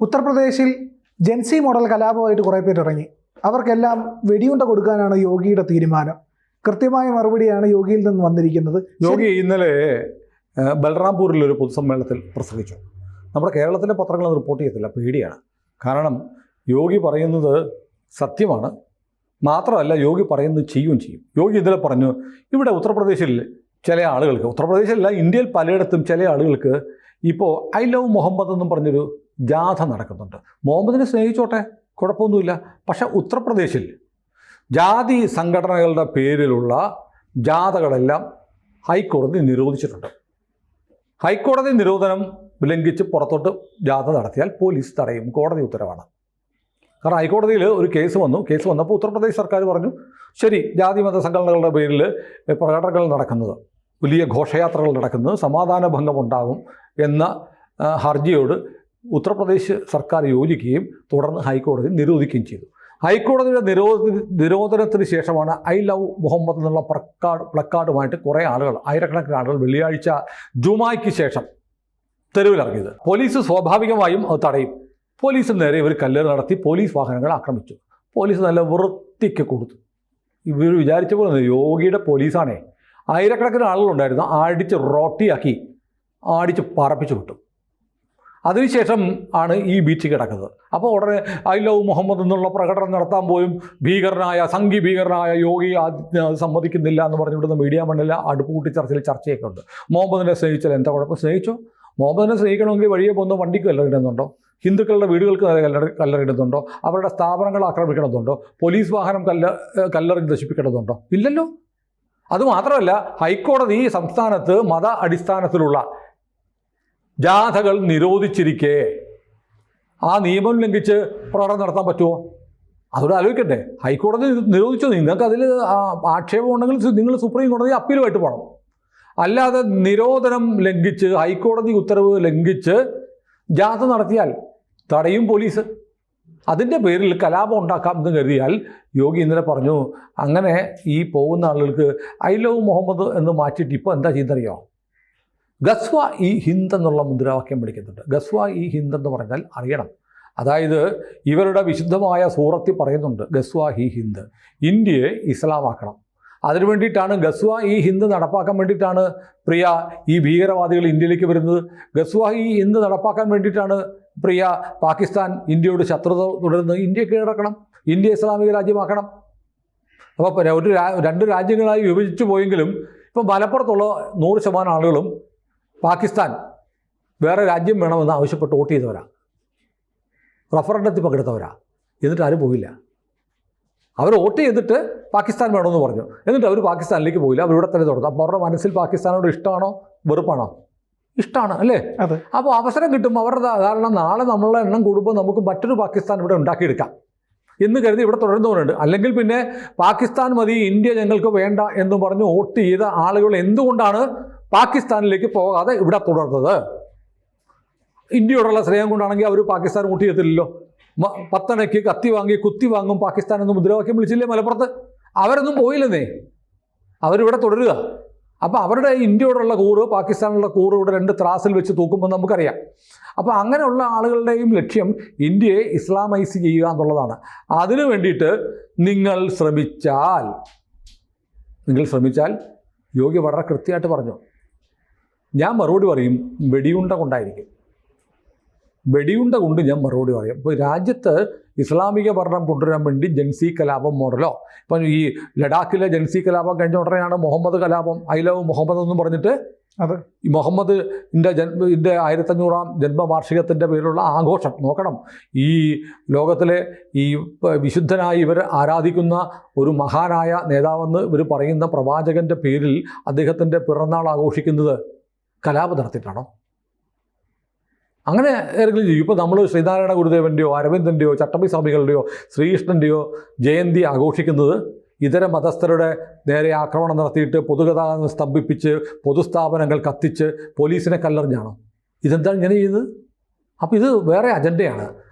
ഉത്തർപ്രദേശിൽ ജെൻസി മോഡൽ കലാപമായിട്ട് കുറേ പേര് ഇറങ്ങി. അവർക്കെല്ലാം വെടിയുണ്ട കൊടുക്കാനാണ് യോഗിയുടെ തീരുമാനം. കൃത്യമായ മറുപടിയാണ് യോഗിയിൽ നിന്ന് വന്നിരിക്കുന്നത്. യോഗി ഇന്നലെ ബൽറാംപൂരിലൊരു പൊതുസമ്മേളനത്തിൽ പ്രസംഗിച്ചു. നമ്മുടെ കേരളത്തിലെ പത്രങ്ങൾ അത് റിപ്പോർട്ട് ചെയ്യത്തില്ല, പേടിയാണ്. കാരണം യോഗി പറയുന്നത് സത്യമാണ്, മാത്രമല്ല യോഗി പറയുന്നത് ചെയ്യുകയും ചെയ്യും. യോഗി ഇന്നലെ പറഞ്ഞു, ഇവിടെ ഉത്തർപ്രദേശിൽ ചില ആളുകൾക്ക്, ഉത്തർപ്രദേശിലല്ല ഇന്ത്യയിൽ പലയിടത്തും ചില ആളുകൾക്ക് ഇപ്പോൾ ഐ ലവ് മുഹമ്മദ് എന്നും പറഞ്ഞൊരു ജാഥ നടക്കുന്നുണ്ട്. മുഹമ്മദിനെ സ്നേഹിച്ചോട്ടെ, കുഴപ്പമൊന്നുമില്ല. പക്ഷേ ഉത്തർപ്രദേശിൽ ജാതി സംഘടനകളുടെ പേരിലുള്ള ജാഥകളെല്ലാം ഹൈക്കോടതി നിരോധിച്ചിട്ടുണ്ട്. ഹൈക്കോടതി നിരോധനം ലംഘിച്ച് പുറത്തോട്ട് ജാഥ നടത്തിയാൽ പോലീസ് തടയും, കോടതി ഉത്തരവാണ്. കാരണം ഹൈക്കോടതിയിൽ ഒരു കേസ് വന്നപ്പോൾ ഉത്തർപ്രദേശ് സർക്കാർ പറഞ്ഞു, ശരി, ജാതി മത സംഘടനകളുടെ പേരിൽ പ്രകടനങ്ങൾ നടക്കുന്നത്, വലിയ ഘോഷയാത്രകൾ നടക്കുന്നത് സമാധാന ഭംഗം ഉണ്ടാകും എന്ന ഹർജിയോട് ഉത്തർപ്രദേശ് സർക്കാർ യോജിക്കുകയും തുടർന്ന് ഹൈക്കോടതി നിരോധിക്കുകയും ചെയ്തു. ഹൈക്കോടതിയുടെ നിരോധനത്തിന് ശേഷമാണ് ഐ ലവ് മുഹമ്മദ് എന്നുള്ള പ്ലക്കാർഡുമായിട്ട് കുറേ ആളുകൾ, ആയിരക്കണക്കിന് ആളുകൾ വെള്ളിയാഴ്ച ജുമായ്ക്ക് ശേഷം തെരുവിലിറങ്ങിയത്. പോലീസ് സ്വാഭാവികമായും അത് തടയും. പോലീസിന് നേരെ ഇവർ കല്ലേറ് നടത്തി പോലീസ് വാഹനങ്ങൾ ആക്രമിച്ചു. പോലീസ് നല്ല വൃത്തിക്ക് കൊടുത്തു. ഇവർ വിചാരിച്ച പോലെ യോഗിയുടെ പോലീസാണേ. ആയിരക്കണക്കിന് ആളുകളുണ്ടായിരുന്നു, അടിച്ച് റോട്ടിയാക്കി അടിച്ച് പറപ്പിച്ചു വിട്ടു. അതിനുശേഷം ആണ് ഈ ബീച്ച് കിടക്കുന്നത്. അപ്പോൾ ഉടനെ ഐ ലവ് മുഹമ്മദ് എന്നുള്ള പ്രകടനം നടത്താൻ പോലും സംഘി ഭീകരനായ യോഗി സമ്മതിക്കുന്നില്ല എന്ന് പറഞ്ഞു വിടുന്ന മീഡിയ മണ്ണിൽ അടുപ്പ് കൂട്ടി ചർച്ചയൊക്കെ ഉണ്ട്. മുഹമ്മദിനെ സ്നേഹിച്ചാൽ എന്താ കുഴപ്പം? സ്നേഹിച്ചോ. മുഹമ്മദിനെ സ്നേഹിക്കണമെങ്കിൽ വഴിയെ പോകുന്ന വണ്ടിക്ക് കല്ലെറിയുന്നുണ്ടോ? ഹിന്ദുക്കളുടെ വീടുകൾക്ക് കല്ലെറിയുന്നുണ്ടോ? അവരുടെ സ്ഥാപനങ്ങൾ ആക്രമിക്കണമെന്നുണ്ടോ? പോലീസ് വാഹനം കല്ലെറിഞ്ഞ് നശിപ്പിക്കണമെന്നുണ്ടോ? ഇല്ലല്ലോ. അതുമാത്രമല്ല, ഹൈക്കോടതി സംസ്ഥാനത്ത് മത അടിസ്ഥാനത്തിലുള്ള ജാഥകൾ നിരോധിച്ചിരിക്കെ ആ നിയമം ലംഘിച്ച് പ്രകടനം നടത്താൻ പറ്റുമോ? അതോടെ ആലോചിക്കട്ടെ. ഹൈക്കോടതി നിരോധിച്ചോ, നിങ്ങൾക്ക് അതിൽ ആക്ഷേപം ഉണ്ടെങ്കിൽ നിങ്ങൾ സുപ്രീം കോടതി അപ്പീലുമായിട്ട് പോകണം. അല്ലാതെ നിരോധനം ലംഘിച്ച്, ഹൈക്കോടതി ഉത്തരവ് ലംഘിച്ച് ജാഥ നടത്തിയാൽ തടയും പോലീസ്. അതിൻ്റെ പേരിൽ കലാപം ഉണ്ടാക്കാം എന്ന് കരുതിയാൽ യോഗി ഇന്നലെ പറഞ്ഞു, അങ്ങനെ ഈ പോകുന്ന ആളുകൾക്ക് ഐ ലവ് മുഹമ്മദ് എന്ന് മാറ്റിയിട്ട് ഇപ്പോൾ എന്താ ചെയ്യുന്നറിയോ? ഗസ്വ ഇ ഹിന്ദ് എന്നുള്ള മുദ്രാവാക്യം വിളിക്കുന്നുണ്ട്. ഗസ്വ ഇ ഹിന്ദ് എന്ന് പറഞ്ഞാൽ അറിയണം, അതായത് ഇവരുടെ വിശുദ്ധമായ സൂറത്തിൽ പറയുന്നുണ്ട് ഗസ്വ ഇ ഹിന്ദ്, ഇന്ത്യയെ ഇസ്ലാമാക്കണം. അതിനു വേണ്ടിയിട്ടാണ് ഗസ്വ ഇ ഹിന്ദ് നടപ്പാക്കാൻ വേണ്ടിയിട്ടാണ് പ്രിയ ഈ ഭീകരവാദികൾ ഇന്ത്യയിലേക്ക് വരുന്നത്. ഗസ്വ ഇ ഹിന്ദ് നടപ്പാക്കാൻ വേണ്ടിയിട്ടാണ് പ്രിയ പാകിസ്ഥാൻ ഇന്ത്യയോട് ശത്രുത തുടരുന്നത്. ഇന്ത്യ കീഴടക്കണം, ഇന്ത്യ ഇസ്ലാമിക രാജ്യമാക്കണം. അപ്പോൾ രണ്ട് രാജ്യങ്ങളായി വിഭജിച്ചു പോയെങ്കിലും ഇപ്പം മലപ്പുറത്തുള്ള 100% ആളുകളും പാകിസ്ഥാൻ വേറെ രാജ്യം വേണമെന്ന് ആവശ്യപ്പെട്ട് വോട്ട് ചെയ്തവരാ, റഫറൻഡത്തിൽ പങ്കെടുത്തവരാ. എന്നിട്ട് ആരും പോയില്ല. അവർ വോട്ട് ചെയ്തിട്ട് പാകിസ്ഥാൻ വേണമെന്ന് പറഞ്ഞു, എന്നിട്ട് അവർ പാകിസ്ഥാനിലേക്ക് പോയില്ല, അവരിവിടെ തന്നെ തുടർന്നു. അപ്പോൾ അവരുടെ മനസ്സിൽ പാകിസ്ഥാനോട് ഇഷ്ടമാണോ വെറുപ്പാണോ? ഇഷ്ടമാണ്, അല്ലേ? അതെ. അപ്പോൾ അവസരം കിട്ടുമ്പോൾ അവരുടെ ധാരണ, നാളെ നമ്മളുടെ എണ്ണം കൂടുമ്പോൾ നമുക്ക് മറ്റൊരു പാകിസ്ഥാൻ ഇവിടെ ഉണ്ടാക്കിയെടുക്കാം എന്ന് കരുതി ഇവിടെ തുടരുന്നവരുണ്ട്. അല്ലെങ്കിൽ പിന്നെ പാകിസ്ഥാൻ മതി, ഇന്ത്യ ഞങ്ങൾക്ക് വേണ്ട എന്ന് പറഞ്ഞ് വോട്ട് ചെയ്ത ആളുകൾ എന്തുകൊണ്ടാണ് പാകിസ്ഥാനിലേക്ക് പോകാതെ ഇവിടെ തുടർന്നത്? ഇന്ത്യയോടുള്ള സ്നേഹം കൊണ്ടാണെങ്കിൽ അവർ പാകിസ്ഥാൻ വോട്ട് ചെയ്യത്തില്ലല്ലോ. പത്തണയ്ക്ക് കത്തി വാങ്ങി കുത്തി വാങ്ങും പാകിസ്ഥാൻ എന്ന് മുദ്രാവാക്യം വിളിച്ചില്ലേ മലപ്പുറത്ത്? അവരൊന്നും പോയില്ലെന്നേ, അവരിവിടെ തുടരുക. അപ്പോൾ അവരുടെ ഇന്ത്യയോടുള്ള കൂറ്, പാകിസ്ഥാനുള്ള കൂറ് ഇവിടെ രണ്ട് ത്രാസിൽ വെച്ച് തൂക്കുമ്പോൾ നമുക്കറിയാം. അപ്പോൾ അങ്ങനെയുള്ള ആളുകളുടെയും ലക്ഷ്യം ഇന്ത്യയെ ഇസ്ലാമൈസ് ചെയ്യുക എന്നുള്ളതാണ്. അതിനു വേണ്ടിയിട്ട് നിങ്ങൾ ശ്രമിച്ചാൽ യോഗി വളരെ കൃത്യമായിട്ട് പറഞ്ഞു, ഞാൻ മറുപടി പറയും, വെടിയുണ്ട കൊണ്ടായിരിക്കും. വെടിയുണ്ട കൊണ്ട് ഞാൻ മറുപടി പറയും. ഇപ്പോൾ രാജ്യത്ത് ഇസ്ലാമിക ഭരണം കൊണ്ടുവരാൻ വേണ്ടി ജൻസി കലാപം മോഡലോ, ഇപ്പം ഈ ലഡാക്കിലെ ജൻസി കലാപം കഴിഞ്ഞ ഉടനെയാണ് മുഹമ്മദ് കലാപം, ഐ ലവ് മുഹമ്മദ് എന്നും പറഞ്ഞിട്ട് അത് ഈ മുഹമ്മദിൻ്റെ 1500-ാം ജന്മവാർഷികത്തിൻ്റെ പേരിലുള്ള ആഘോഷം നോക്കണം. ഈ ലോകത്തിലെ ഈ വിശുദ്ധനായി ഇവർ ആരാധിക്കുന്ന ഒരു മഹാനായ നേതാവെന്ന് ഇവർ പറയുന്ന പ്രവാചകൻ്റെ പേരിൽ അദ്ദേഹത്തിൻ്റെ പിറന്നാൾ ആഘോഷിക്കുന്നത് കലാപം നടത്തിയിട്ടാണോ? അങ്ങനെ ഏതെങ്കിലും ചെയ്യും. ഇപ്പോൾ നമ്മൾ ശ്രീനാരായണ ഗുരുദേവൻ്റെയോ അരവിന്ദൻ്റെയോ ചട്ടമ്പി സ്വാമികളുടെയോ ശ്രീകൃഷ്ണൻ്റെയോ ജയന്തി ആഘോഷിക്കുന്നത് ഇതര മതസ്ഥരുടെ നേരെ ആക്രമണം നടത്തിയിട്ട് പൊതുഗതാഗതം സ്തംഭിപ്പിച്ച് പൊതുസ്ഥാപനങ്ങൾ കത്തിച്ച് പോലീസിനെ കല്ലെറിഞ്ഞാണോ? ഇതെന്താണ് ഇങ്ങനെ ചെയ്യുന്നത്? അപ്പോൾ ഇത് വേറെ അജണ്ടയാണ്.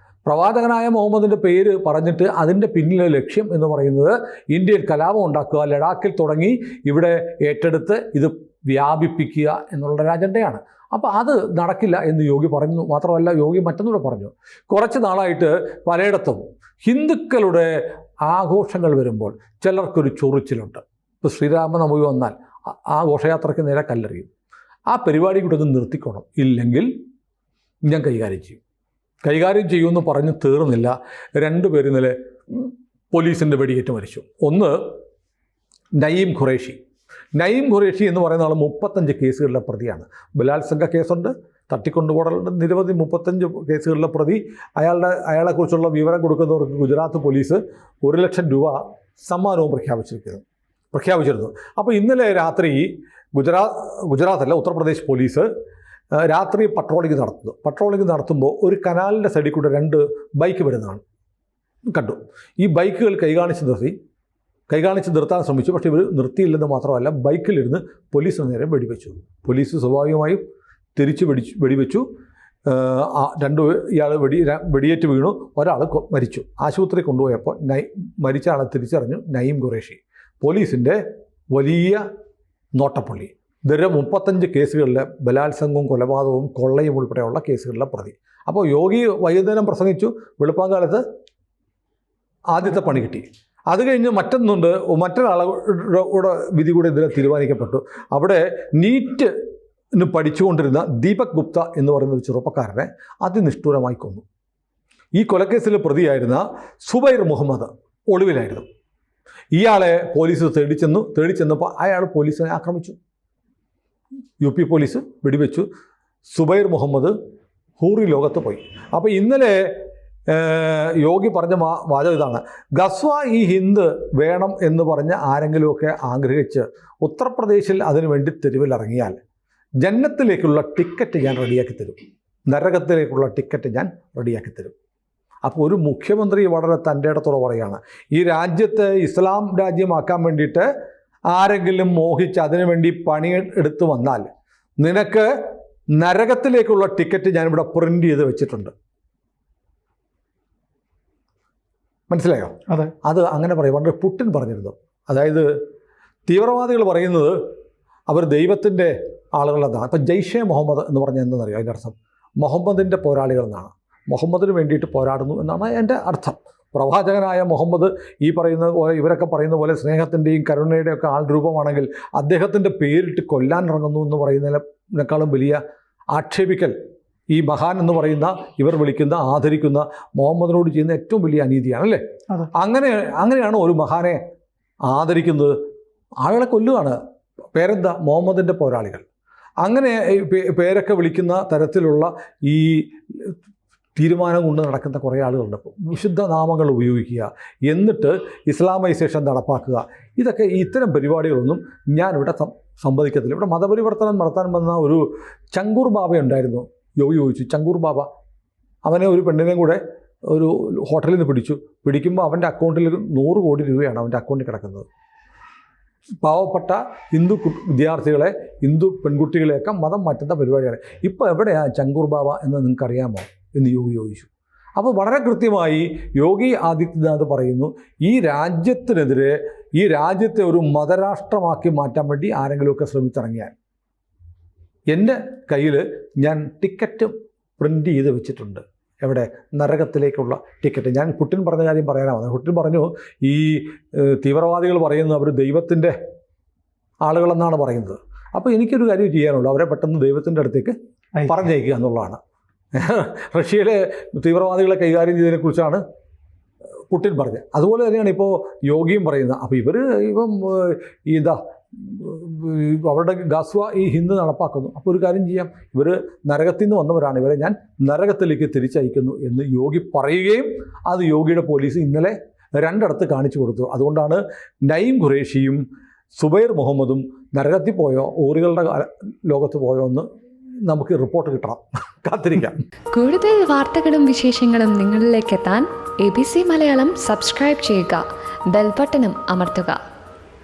പ്രവാചകനായ മുഹമ്മദിൻ്റെ പേര് പറഞ്ഞിട്ട് അതിൻ്റെ പിന്നിലെ ലക്ഷ്യം എന്ന് പറയുന്നത് ഇന്ത്യയിൽ കലാപം ഉണ്ടാക്കുക, ലഡാക്കിൽ തുടങ്ങി ഇവിടെ ഏറ്റെടുത്ത് ഇത് വ്യാപിപ്പിക്കുക എന്നുള്ളൊരു അജണ്ടയാണ്. അപ്പോൾ അത് നടക്കില്ല എന്ന് യോഗി പറഞ്ഞു. മാത്രമല്ല യോഗി മറ്റൊന്നുകൂടെ പറഞ്ഞു, കുറച്ച് നാളായിട്ട് പലയിടത്തും ഹിന്ദുക്കളുടെ ആഘോഷങ്ങൾ വരുമ്പോൾ ചിലർക്കൊരു ചൊറിച്ചിലുണ്ട്. ഇപ്പോൾ ശ്രീരാമനവമി വന്നാൽ ആ ഘോഷയാത്രയ്ക്ക് നേരെ കല്ലെറിയും. ആ പരിപാടി കൂടെ ഒന്ന് നിർത്തിക്കോണം, ഇല്ലെങ്കിൽ ഞാൻ കൈകാര്യം ചെയ്യുമെന്ന് പറഞ്ഞ് തീർന്നില്ല. 2 പേര് ഇന്നലെ പോലീസിൻ്റെ വെടിയേറ്റ് മരിച്ചു. ഒന്ന് നയീം ഖുറേഷി എന്ന് പറയുന്ന ആൾ 35 കേസുകളിലെ പ്രതിയാണ്. ബലാത്സംഗ കേസുണ്ട്, തട്ടിക്കൊണ്ടുപോകലുണ്ട്, നിരവധി 35 കേസുകളിലെ പ്രതി. അയാളെക്കുറിച്ചുള്ള വിവരം കൊടുക്കുന്നവർക്ക് ഗുജറാത്ത് പോലീസ് 1 ലക്ഷം രൂപ സമ്മാനവും പ്രഖ്യാപിച്ചിരുന്നു. അപ്പോൾ ഇന്നലെ രാത്രി ഗുജറാത്തല്ല, ഉത്തർപ്രദേശ് പോലീസ് രാത്രി പട്രോളിംഗ് നടത്തുമ്പോൾ ഒരു കനാലിൻ്റെ സൈഡിൽ കൂടെ 2 ബൈക്ക് വരുന്നതാണ് കണ്ടു. ഈ ബൈക്കുകൾ കൈകാണിച്ച് നിർത്താൻ ശ്രമിച്ചു. പക്ഷേ ഇവർ നിർത്തിയില്ലെന്ന് മാത്രമല്ല, ബൈക്കിലിരുന്ന് പോലീസിന് നേരെ വെടിവെച്ചു. പോലീസ് സ്വാഭാവികമായും തിരിച്ച് വെടിവെച്ചു. 2 ഇയാൾ വെടിയേറ്റ് വീണു. ഒരാൾ മരിച്ചു. ആശുപത്രി കൊണ്ടുപോയപ്പോൾ മരിച്ച ആളെ തിരിച്ചറിഞ്ഞു, നയീം ഖുറേഷി. പോലീസിൻ്റെ വലിയ നോട്ടപ്പുള്ളി. 35 കേസുകളിലെ ബലാത്സംഗവും കൊലപാതകവും കൊള്ളയും ഉൾപ്പെടെയുള്ള കേസുകളിലെ പ്രതി. അപ്പോൾ യോഗി വൈകുന്നേരം പ്രസംഗിച്ചു, വെളുപ്പാങ്കാലത്ത് ആദ്യത്തെ പണി കിട്ടി. അത് കഴിഞ്ഞ് മറ്റൊരാളുടെ വിധി കൂടെ ഇതിൽ തീരുമാനിക്കപ്പെട്ടു. അവിടെ നീറ്റിന് പഠിച്ചുകൊണ്ടിരുന്ന ദീപക് ഗുപ്ത എന്ന് പറയുന്ന ഒരു ചെറുപ്പക്കാരനെ അതിനിഷ്ഠൂരമായി കൊന്നു. ഈ കൊലക്കേസിൽ പ്രതിയായിരുന്ന സുബൈർ മുഹമ്മദ് ഒളിവിലായിരുന്നു. ഇയാളെ പോലീസ് തേടിച്ചെന്നപ്പോൾ അയാൾ പോലീസിനെ ആക്രമിച്ചു. UP പോലീസ് വെടിവെച്ചു. സുബൈർ മുഹമ്മദ് ഹൂറി ലോകത്ത് പോയി. അപ്പോൾ ഇന്നലെ യോഗി പറഞ്ഞ വാചകം ഇതാണ്, ഗസ്വ ഈ ഹിന്ദ് വേണം എന്ന് പറഞ്ഞ് ആരെങ്കിലുമൊക്കെ ആഗ്രഹിച്ച് ഉത്തർപ്രദേശിൽ അതിനുവേണ്ടി തെരുവിലിറങ്ങിയാൽ ജന്നത്തിലേക്കുള്ള ടിക്കറ്റ് ഞാൻ റെഡിയാക്കി തരും, നരകത്തിലേക്കുള്ള ടിക്കറ്റ് ഞാൻ റെഡിയാക്കി തരും. അപ്പോൾ ഒരു മുഖ്യമന്ത്രി വളരെ തൻ്റെ ഇടത്തോടെ പറയുകയാണ്, ഈ രാജ്യത്തെ ഇസ്ലാം രാജ്യമാക്കാൻ വേണ്ടിയിട്ട് ആരെങ്കിലും മോഹിച്ച് അതിനുവേണ്ടി പണിയെടുത്ത് വന്നാൽ നിനക്ക് നരകത്തിലേക്കുള്ള ടിക്കറ്റ് ഞാനിവിടെ പ്രിൻ്റ് ചെയ്ത് വെച്ചിട്ടുണ്ട്. മനസ്സിലായോ? അതെ, അത് അങ്ങനെ പറയും. പണ്ട് പുടിൻ പറഞ്ഞിരുന്നു. അതായത് തീവ്രവാദികൾ പറയുന്നത് അവർ ദൈവത്തിൻ്റെ ആളുകളെന്നാണ്. ഇപ്പം ജയ്ഷെ മുഹമ്മദ് എന്ന് പറഞ്ഞാൽ എന്തെന്നറിയോ? അതിൻ്റെ അർത്ഥം മുഹമ്മദിൻ്റെ പോരാളികൾ എന്നാണ്. മുഹമ്മദിന് വേണ്ടിയിട്ട് പോരാടുന്നു എന്നാണ് എൻ്റെ അർത്ഥം. പ്രവാചകനായ മുഹമ്മദ് ഈ പറയുന്ന പോലെ, ഇവരൊക്കെ പറയുന്ന പോലെ സ്നേഹത്തിൻ്റെയും കരുണയുടെയും ഒക്കെ ആൾ രൂപമാണെങ്കിൽ അദ്ദേഹത്തിൻ്റെ പേരിട്ട് കൊല്ലാൻ ഇറങ്ങുന്നു എന്ന് പറയുന്നതിനേക്കാളും വലിയ ആക്ഷേപിക്കൽ ഈ മഹാൻ എന്ന് പറയുന്ന ഇവർ വിളിക്കുന്ന ആദരിക്കുന്ന മുഹമ്മദിനോട് ചെയ്യുന്ന ഏറ്റവും വലിയ അനീതിയാണ്, അല്ലേ? അങ്ങനെയാണ് ഒരു മഹാനെ ആദരിക്കുന്നത്. ആളുകളെ കൊല്ലുകയാണ്. പേരെന്താ? മുഹമ്മദിൻ്റെ പോരാളികൾ. അങ്ങനെ പേരൊക്കെ വിളിക്കുന്ന തരത്തിലുള്ള ഈ തീരുമാനം കൊണ്ട് നടക്കുന്ന കുറേ ആളുകളുണ്ട്. വിശുദ്ധ നാമങ്ങൾ ഉപയോഗിക്കുക, എന്നിട്ട് ഇസ്ലാമൈസേഷൻ നടപ്പാക്കുക. ഇത്തരം പരിപാടികളൊന്നും ഞാനിവിടെ സംവദിക്കത്തില്ല. ഇവിടെ മതപരിവർത്തനം നടത്താൻ വന്ന ഒരു ചങ്കൂർ ബാബ ഉണ്ടായിരുന്നു. യോഗി ചോദിച്ചു, ചങ്കൂർ ബാബ, അവനെ ഒരു പെണ്ണിനെയും കൂടെ ഒരു ഹോട്ടലിൽ നിന്ന് പിടിക്കുമ്പോൾ അവൻ്റെ അക്കൗണ്ടിൽ 100 കോടി രൂപയാണ് അവൻ്റെ അക്കൗണ്ടിൽ കിടക്കുന്നത്. പാവപ്പെട്ട ഹിന്ദു വിദ്യാർത്ഥികളെ, ഹിന്ദു പെൺകുട്ടികളെയൊക്കെ മതം മാറ്റുന്ന പരിപാടിയാണ്. ഇപ്പോൾ എവിടെയാണ് ചങ്കൂർ ബാബ എന്ന് നിങ്ങൾക്കറിയാമോ എന്ന് യോഗി ചോദിച്ചു. അപ്പോൾ വളരെ കൃത്യമായി യോഗി ആദിത്യനാഥ് പറയുന്നു, ഈ രാജ്യത്തിനെതിരെ, ഈ രാജ്യത്തെ ഒരു മതരാഷ്ട്രമാക്കി മാറ്റാൻ വേണ്ടി ആരെങ്കിലുമൊക്കെ ശ്രമിച്ചിറങ്ങിയാൽ എൻ്റെ കയ്യിൽ ഞാൻ ടിക്കറ്റ് പ്രിൻ്റ് ചെയ്ത് വെച്ചിട്ടുണ്ട്. എവിടെ? നരകത്തിലേക്കുള്ള ടിക്കറ്റ്. ഞാൻ പുടിൻ പറഞ്ഞ കാര്യം പറയാനാണ്. പുടിൻ പറഞ്ഞു, ഈ തീവ്രവാദികൾ പറയുന്നത് അവർ ദൈവത്തിൻ്റെ ആളുകളെന്നാണ് പറയുന്നത്. അപ്പോൾ എനിക്കൊരു കാര്യം ചെയ്യാനുള്ളൂ, അവരെ പെട്ടെന്ന് ദൈവത്തിൻ്റെ അടുത്തേക്ക് പറഞ്ഞയക്കുക എന്നുള്ളതാണ്. റഷ്യയിലെ തീവ്രവാദികളെ കൈകാര്യം ചെയ്തതിനെക്കുറിച്ചാണ് പുടിൻ പറഞ്ഞത്. അതുപോലെ തന്നെയാണ് ഇപ്പോൾ യോഗിയും പറയുന്നത്. അപ്പോൾ ഇപ്പം അവരുടെ ഗസ്വ ഈ ഹിന്ദ് നടപ്പാക്കുന്നു. അപ്പോൾ ഒരു കാര്യം ചെയ്യാം, ഇവർ നരകത്തിൽ നിന്ന് വന്നവരാണ്, ഇവരെ ഞാൻ നരകത്തിലേക്ക് തിരിച്ചയക്കുന്നു എന്ന് യോഗി പറയുകയും അത് യോഗിയുടെ പോലീസ് ഇന്നലെ 2 ഇടത്ത് കാണിച്ചു കൊടുത്തു. അതുകൊണ്ടാണ് നയീം ഖുറേഷിയും സുബൈർ മുഹമ്മദും നരകത്തിൽ പോയോ, ഊറുകളുടെ ലോകത്ത് പോയോ എന്ന് നമുക്ക് റിപ്പോർട്ട് കിട്ടണം. കാത്തിരിക്കാം. കൂടുതൽ വാർത്തകളും വിശേഷങ്ങളും നിങ്ങളിലേക്ക് എത്താൻ ABC മലയാളം സബ്സ്ക്രൈബ് ചെയ്യുക, ബെൽബട്ടനും അമർത്തുക.